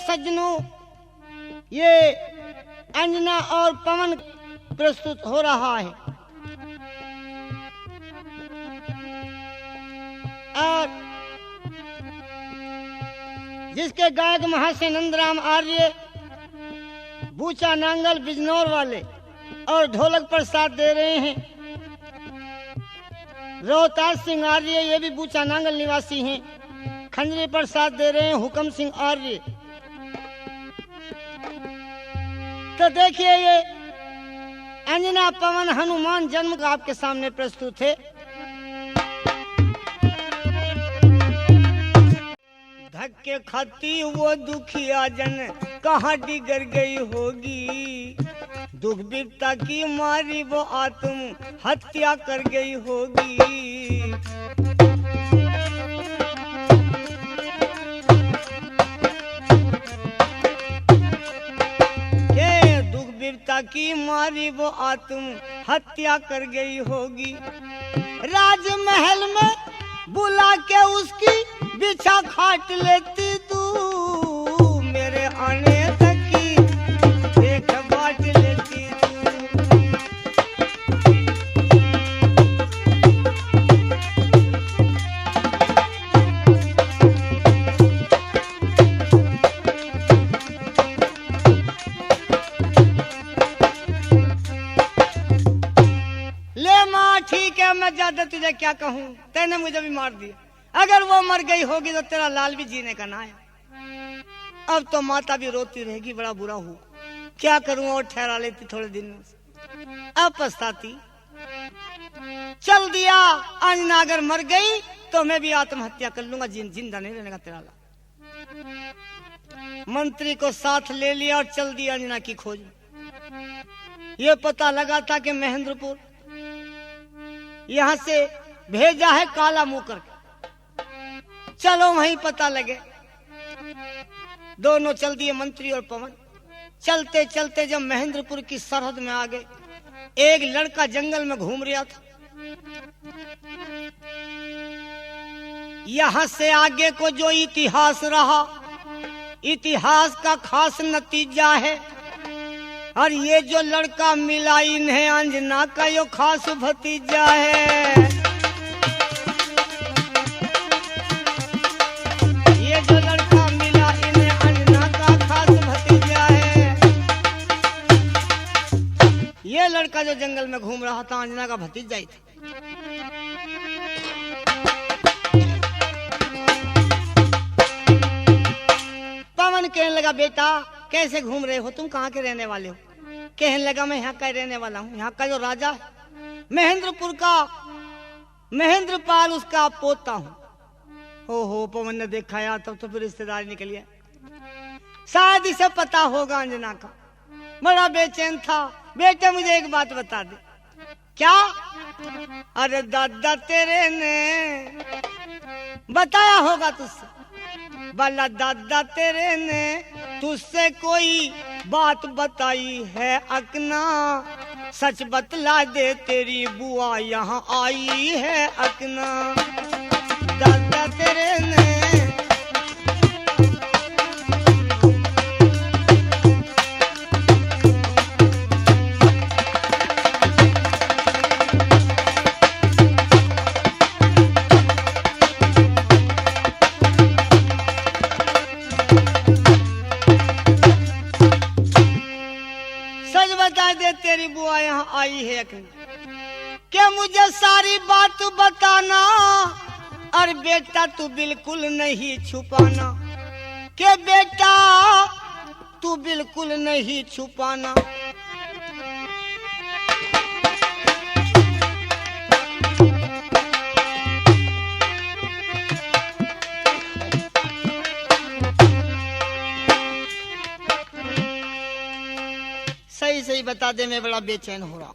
सज्जनों, ये अंजना और पवन प्रस्तुत हो रहा है और जिसके गायक महाशय नंदराम आर्य, बूचा नांगल बिजनौर वाले और ढोलक पर साथ दे रहे हैं रोहतास सिंह आर्य, ये भी बूचा नांगल निवासी हैं। खंजरी पर साथ दे रहे हैं हुकम सिंह आर्य। तो देखिए, ये अंजना पवन हनुमान जन्म का आपके सामने प्रस्तुत है। धक्के खाती वो दुखिया जन कहाँ डिगर गई होगी, दुख विपता की मारी वो आत्म हत्या कर गई होगी। के दुख विपता की मारी वो आत्म हत्या कर गई होगी। राजमहल में बुला के उसकी बिछा खाट लेती तू, मेरे आने तक की देख बाट लेती तू। ले माँ ठीक है, मैं ज्यादा तुझे क्या कहूँ, तेने मुझे भी मार दिया। अगर वो मर गई होगी तो तेरा लाल भी जीने का ना है। अब तो माता भी रोती रहेगी, बड़ा बुरा हो, क्या करूं, और ठहरा लेती थोड़े दिन में। अब पछताती। चल दिया, अंजना अगर मर गई तो मैं भी आत्महत्या कर लूंगा, जिंदा नहीं रहने का तेरा लाल। मंत्री को साथ ले लिया और चल दिया अंजना की खोज। ये पता लगा था कि महेंद्रपुर यहां से भेजा है काला मुंह करके, चलो वहीं पता लगे। दोनों चल दिए, मंत्री और पवन। चलते चलते जब महेंद्रपुर की सरहद में आ गए, एक लड़का जंगल में घूम रहा था। यहां से आगे को जो इतिहास रहा, इतिहास का खास नतीजा है। और ये जो लड़का मिला इन्हें अंजना का यो खास भतीजा है। जो लड़का मिला इन्हें अंजना का खास भतीजा है। ये लड़का जो जंगल में घूम रहा था अंजना का भतीजा ही था। पवन कहने लगा, बेटा कैसे घूम रहे हो, तुम कहाँ के रहने वाले हो? कहने लगा, मैं यहाँ का रहने वाला हूँ, यहाँ का जो राजा है महेंद्रपुर का, महेंद्रपाल उसका पोता हूँ। हो पवन ने देखा यार, तब तो फिर रिश्तेदारी निकल गया। शायद इसे पता होगा अंजना का। बड़ा बेचैन था। बेटे मुझे एक बात बता दे। क्या? अरे दादा तेरे ने बताया होगा तुझसे। भला दादा तेरे ने तुझसे कोई बात बताई है अकना, सच बतला दे तेरी बुआ यहाँ आई है अकना। दादा तेरे ने सच बता दे तेरी बुआ यहाँ आई है अकना, क्या मुझे सारी बात बताना, और बेटा तू बिल्कुल नहीं छुपाना, के बेटा तू बिल्कुल नहीं छुपाना। सही सही बता दे, मैं बड़ा बेचैन हो रहा।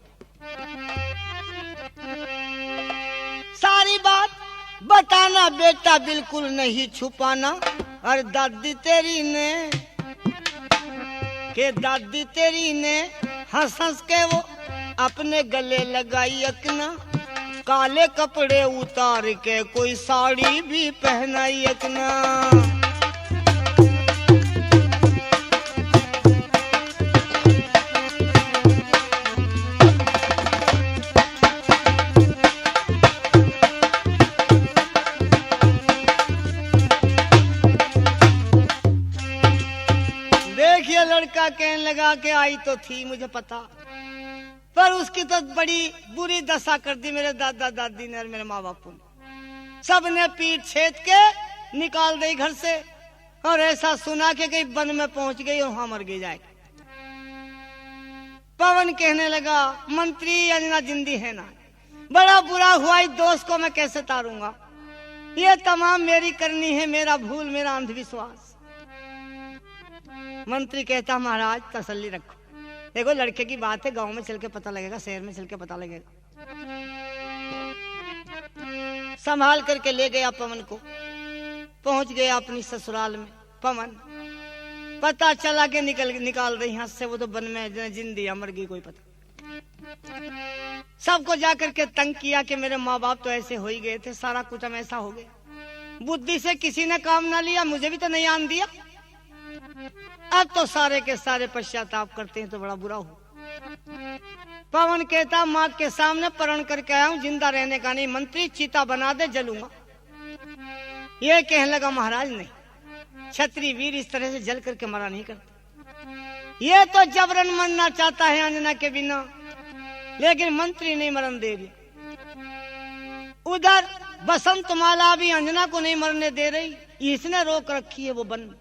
सारी बात बताना बेटा, बिल्कुल नहीं छुपाना। और दादी तेरी ने हंस हंस के वो अपने गले लगाई अकना, काले कपड़े उतार के कोई साड़ी भी पहनाई अकना। देखिए लड़का कहने लगा कि आई तो थी मुझे पता, पर उसकी तो बड़ी बुरी दशा कर दी मेरे दादा दादी ने और मेरे माँ बापू ने। सब ने पीठ छेद के निकाल दी घर से, और ऐसा सुना कि कहीं वन में पहुंच गई और वहां मर गई जाए। पवन कहने लगा मंत्री अंजना जिंदी है ना, बड़ा बुरा हुआ, इस दोस्त को मैं कैसे तारूंगा, ये तमाम मेरी करनी है, मेरा भूल, मेरा अंधविश्वास। मंत्री कहता महाराज तसल्ली रखो, देखो लड़के की बात है, गांव में चल के पता लगेगा, शहर में चल के पता लगेगा। संभाल करके ले गया पवन को, पहुंच गया अपनी ससुराल में। पवन पता चला के निकाल रही हाथ से, वो तो वन में जिंदी मर गई कोई पता। सबको जाकर के तंग किया कि मेरे माँ बाप तो ऐसे हो ही गए थे, सारा कुछ हम ऐसा हो गया, बुद्धि से किसी ने काम ना लिया, मुझे भी तो नहीं आन दिया, अब तो सारे के सारे पश्चाताप करते हैं तो बड़ा बुरा हो। पवन कहता माँ के सामने प्रण करके आया हूं, जिंदा रहने का नहीं, मंत्री चीता बना दे जलूंगा। ये कहने लगा महाराज नहीं, क्षत्रिय वीर इस तरह से जल करके मरा नहीं करता, ये तो जबरन मरना चाहता है अंजना के बिना, लेकिन मंत्री नहीं मरन दे रही। उधर बसंत माला भी अंजना को नहीं मरने दे रही, इसने रोक रखी है वो वन में।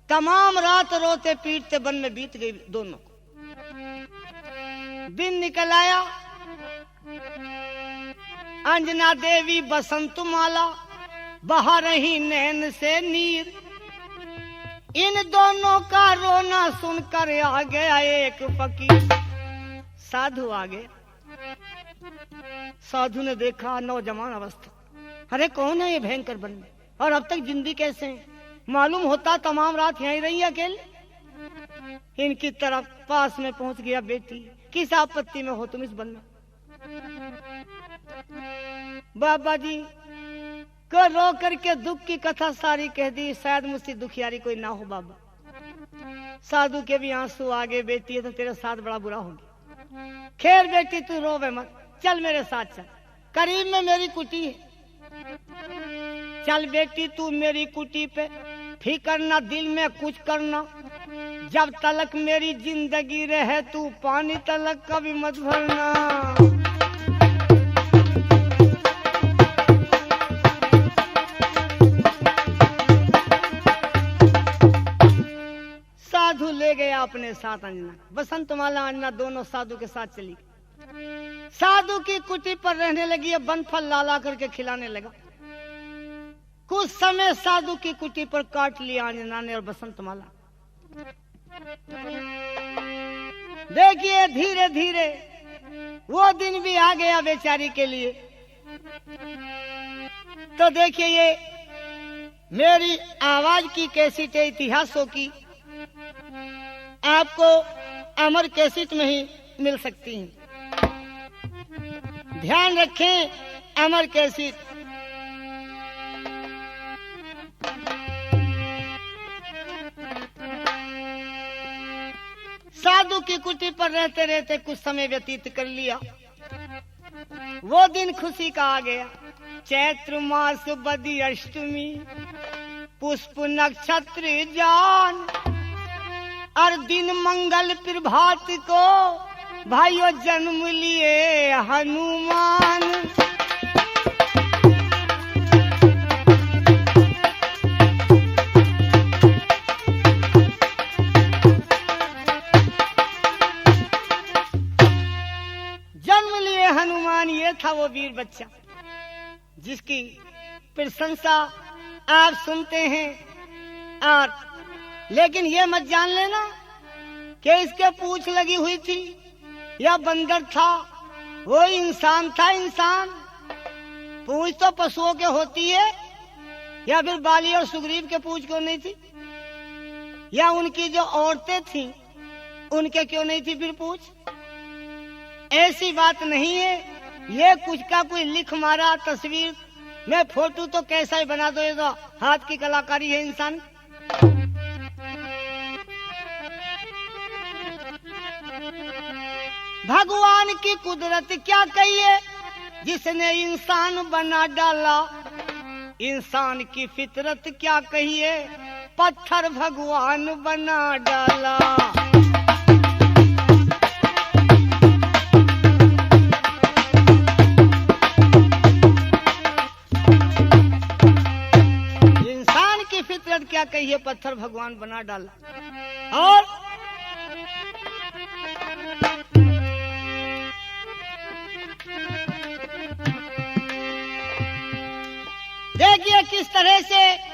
तमाम रात रोते पीटते वन में बीत गई दोनों। दिन निकल आया, अंजना देवी बसंत माला बहा रही नैन से नीर, इन दोनों का रोना सुनकर आ गया एक फकीर। साधु आ गया, साधु ने देखा नौजवान अवस्था, अरे कौन है ये भयंकर वन में, और अब तक जिंदी कैसे है, मालूम होता तमाम रात यहीं रही अकेले। इनकी तरफ पास में पहुंच गया, बेटी किस आपत्ति में हो तुम इस वन में? बाबा जी को रो करके दुख की कथा सारी कह दी, शायद मुझसे दुखियारी कोई ना हो बाबा। साधु के भी आंसू आ गए, बेटी है तो तेरे साथ बड़ा बुरा होगी, खैर बेटी तू रोवे मत, चल मेरे साथ चल, करीब में मेरी कुटी है, चल बेटी तू मेरी कुटी पे, फिकर ना दिल में कुछ करना, जब तलक मेरी जिंदगी रहे तू पानी तलक कभी मत भरना। साधु ले गया अपने साथ अंजना, बसंत माला अंजना दोनों साधु के साथ चली। साधु की कुटी पर रहने लगी, वन फल ला करके खिलाने लगा। कुछ समय साधु की कुटी पर काट लिया अंजना ने और बसंत माला। देखिए धीरे धीरे वो दिन भी आ गया बेचारी के लिए। तो देखिए ये मेरी आवाज की कैसेट है इतिहासों की, आपको अमर कैसेट में ही मिल सकती है, ध्यान रखें अमर कैसेट। साधु की कुटी पर रहते रहते कुछ समय व्यतीत कर लिया। वो दिन खुशी का आ गया, चैत्र मास बदी अष्टमी, पुष्प नक्षत्र जान, और दिन मंगल प्रभात को भाइयों जन्म लिए हनुमान। जन्म लिए हनुमान, ये था वो वीर बच्चा जिसकी प्रशंसा आप सुनते हैं। और लेकिन ये मत जान लेना कि इसके पूंछ लगी हुई थी या बंदर था, वो इंसान था। इंसान पूंछ तो पशुओं के होती है, या फिर बाली और सुग्रीव के पूंछ क्यों नहीं थी, या उनकी जो औरतें थी उनके क्यों नहीं थी फिर पूंछ? ऐसी बात नहीं है, ये कुछ का कोई लिख मारा तस्वीर में, फोटो तो कैसा ही बना दो, ये तो हाथ की कलाकारी है इंसान। भगवान की कुदरत क्या कहिए जिसने इंसान बना डाला, इंसान की फितरत क्या कहिए पत्थर भगवान बना डाला। इंसान की फितरत क्या कहिए, पत्थर भगवान बना डाला। और देखिए किस तरह से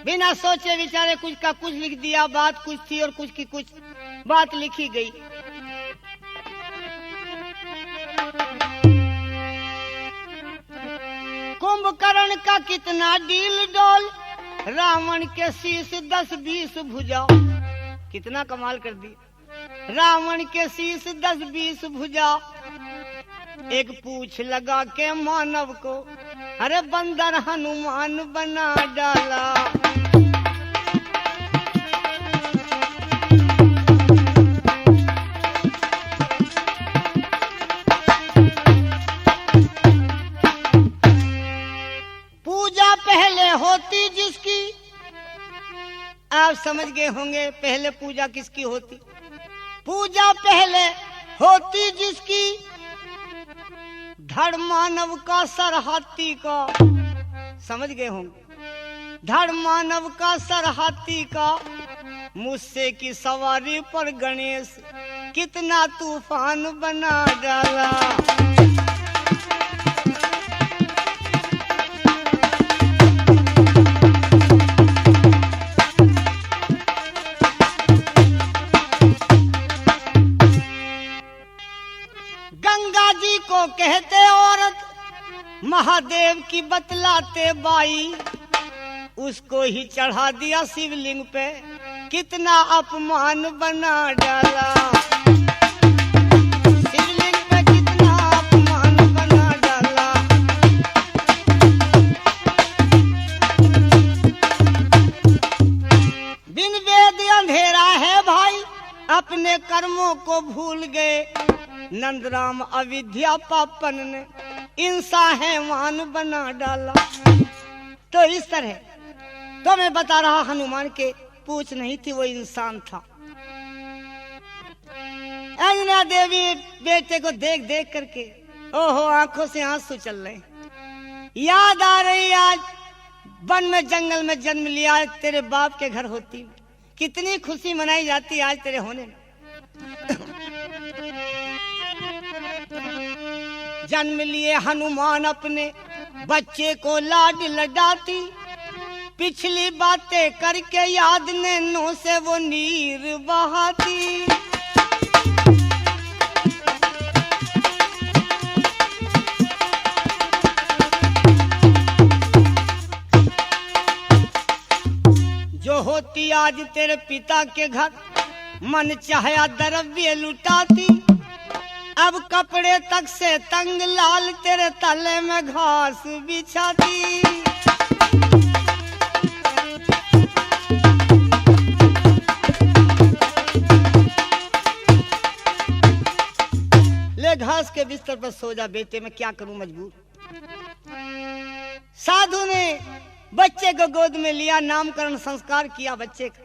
बिना सोचे विचारे कुछ का कुछ लिख दिया। बात कुछ थी और कुछ की कुछ बात लिखी गई। कुंभकर्ण का कितना डील डोल, रावण के शीश 10-20 भुजा। कितना कमाल कर दी। रावण के शीश 10-20 भुजा, एक पूछ लगा के मानव को, अरे बंदर हनुमान बना डाला। पूजा पहले होती जिसकी, आप समझ गए होंगे पहले पूजा किसकी होती। पूजा पहले होती जिसकी, धड़ मानव का सर हाथी का। समझ गए होंगे। धड़ मानव का सर हाथी का, मुझसे की सवारी पर गणेश कितना तूफान बना डाला। गंगा जी को कहते औरत, महादेव की बतलाते बाई। उसको ही चढ़ा दिया शिवलिंग पे, कितना अपमान बना डाला। शिवलिंग पे कितना अपमान बना डाला। बिन वेद अंधेरा है भाई, अपने कर्मों को भूल गए। नंदराम अविद्या पापन ने इंसान है मान बना डाला। तो इस तरह तो मैं बता रहा, हनुमान के पूछ नहीं थी, वो इंसान था। अंजना देवी बेटे को देख देख करके ओहो आंखों से आंसू चल रहे। याद आ रही, आज वन में जंगल में जन्म लिया, तेरे बाप के घर होती कितनी खुशी मनाई जाती आज तेरे होने में। जन्म लिए हनुमान अपने बच्चे को लाड लडाती, पिछली बातें करके याद नैनों से वो नीर बहाती। जो होती आज तेरे पिता के घर, मन चाहे द्रव्य लुटाती। अब कपड़े तक से तंग लाल तेरे तले में घास बिछाती। ले घास के बिस्तर पर सो जा बेटे, मैं क्या करूं मजबूर। साधु ने बच्चे को गोद में लिया, नामकरण संस्कार किया, बच्चे का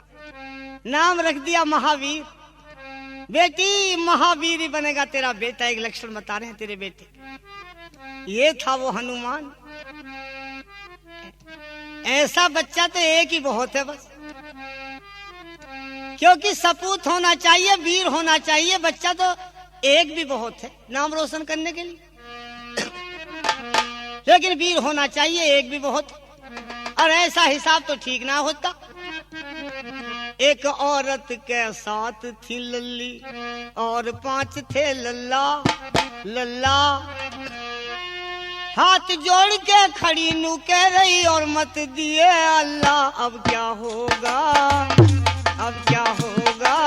नाम रख दिया महावीर। बेटी महावीर ही बनेगा तेरा बेटा, एक लक्षण बता रहे हैं तेरे बेटे। ये था वो हनुमान। ऐसा बच्चा तो एक ही बहुत है बस, क्योंकि सपूत होना चाहिए, वीर होना चाहिए। बच्चा तो एक भी बहुत है नाम रोशन करने के लिए, लेकिन वीर होना चाहिए, एक भी बहुत। और ऐसा हिसाब तो ठीक ना होता। एक औरत के साथ थी लल्ली और 5 थे लल्ला। लल्ला हाथ जोड़ के खड़ी नू कह रही और मत दिए अल्लाह। अब क्या होगा, अब क्या होगा।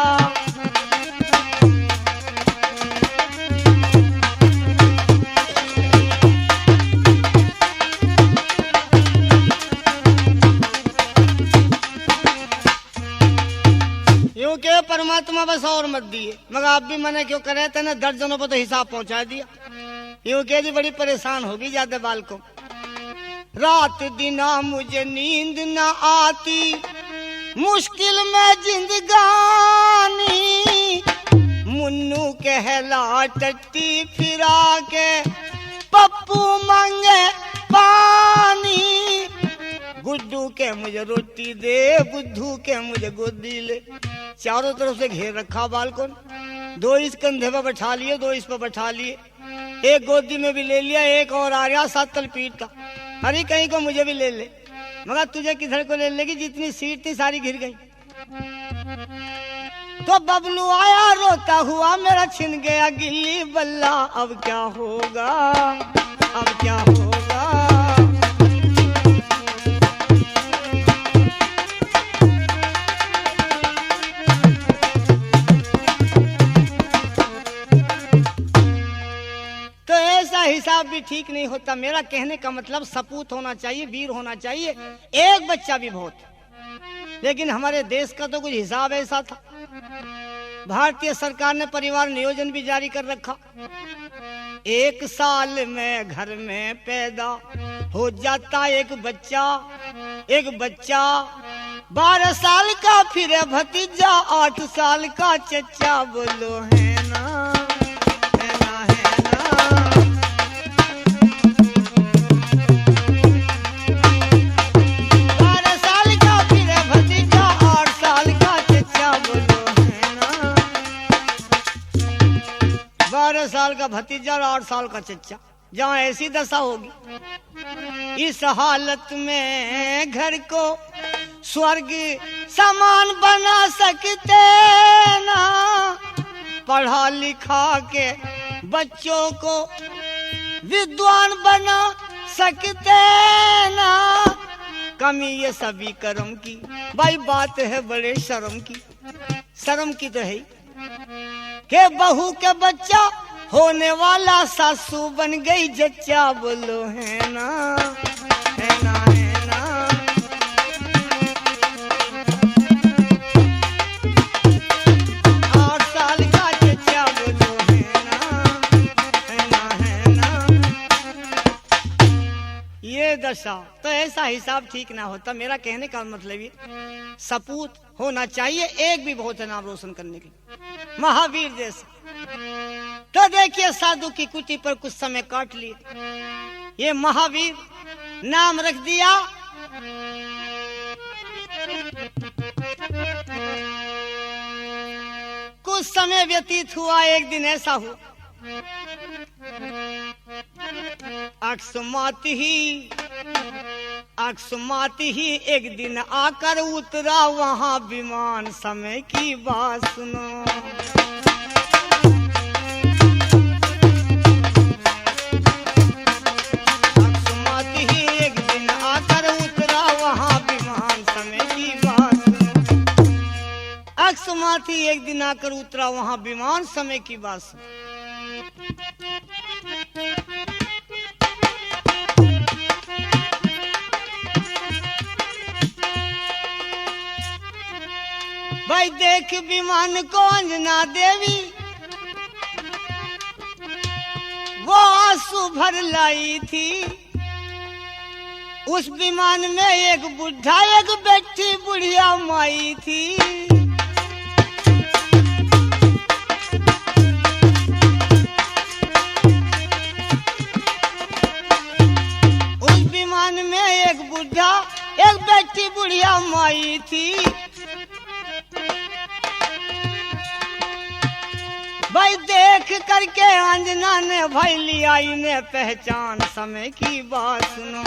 के परमात्मा बस और मत दिए, मगर आप भी मने क्यों करे थे ना, दर्जनों पर तो हिसाब पहुंचा दिया। यूं कह दी बड़ी परेशान होगी ज्यादा बाल को। रात दिना मुझे नींद न आती, मुश्किल में जिंदगानी मुन्नू कहला टट्टी फिरा के पप्पू मांगे पानी गुड्डू के मुझे रोटी दे बुद्धू के मुझे गोदी ले। चारों तरफ से घेर रखा बालकों, दो इस कंधे पर बैठा लिए, दो इस पर बैठा लिए, एक गोदी में भी ले लिया, एक और आ गया सात तलपीट का। अरे कहीं को मुझे भी ले ले, मगर तुझे किधर को ले लेगी, जितनी सीट थी सारी घिर गई। तो बबलू आया रोता हुआ, मेरा छिन गया गिल्ली बल्ला, अब क्या होगा, अब क्या होगा। तो ऐसा हिसाब भी ठीक नहीं होता। मेरा कहने का मतलब सपूत होना चाहिए, वीर होना चाहिए। एक बच्चा भी बहुत, लेकिन हमारे देश का तो कुछ हिसाब ऐसा था। भारतीय सरकार ने परिवार नियोजन भी जारी कर रखा। 1 साल में घर में पैदा हो जाता एक बच्चा, एक बच्चा 12 साल का, फिर भतीजा 8 साल का चच्चा। बोलो है ना, है ना, है ना। 12 साल का फिर भतीजा 8 साल का चच्चा। बोलो 12 साल का भतीजा और 8 साल का चच्चा। जहाँ ऐसी दशा होगी, इस हालत में घर को स्वर्ग समान बना सकते ना। पढ़ा लिखा के बच्चों को विद्वान बना सकते ना। कमी ये सभी कर्म की, भाई बात है बड़े शर्म की। शर्म की तो है के बहू के बच्चा होने वाला सासू बन गई जच्चा। बोलो है ना, है ना, है ना। 8 साल का चच्चा। बोलो है ना, है ना, है ना। ये दशा तो ऐसा हिसाब ठीक ना होता। मेरा कहने का मतलब ये सपूत होना चाहिए, एक भी बहुत है नाम रोशन करने के, महावीर जैसे। तो देखिए साधु की कुटी पर कुछ समय काट लिए, ये महावीर नाम रख दिया। कुछ समय व्यतीत हुआ, एक दिन ऐसा हुआ अकस्मात ही एक दिन आकर उतरा वहां विमान। समय की बात सुनो, अकस्मात ही एक दिन आकर उतरा वहां विमान। समय की बात सुनो, अकस्मात ही एक दिन आकर उतरा वहां विमान। समय की बात सुनो। भाई देख विमान को अंजना देवी, वो आंसू भर लाई थी। उस विमान में एक बुढ़ा एक बैठी बुढ़िया माई थी। उस विमान में एक बुढ़ा एक बैठी बुढ़िया माई थी। भाई देख करके अंजना ने भाई लिया इन्हें पहचान। समय की बात सुनो,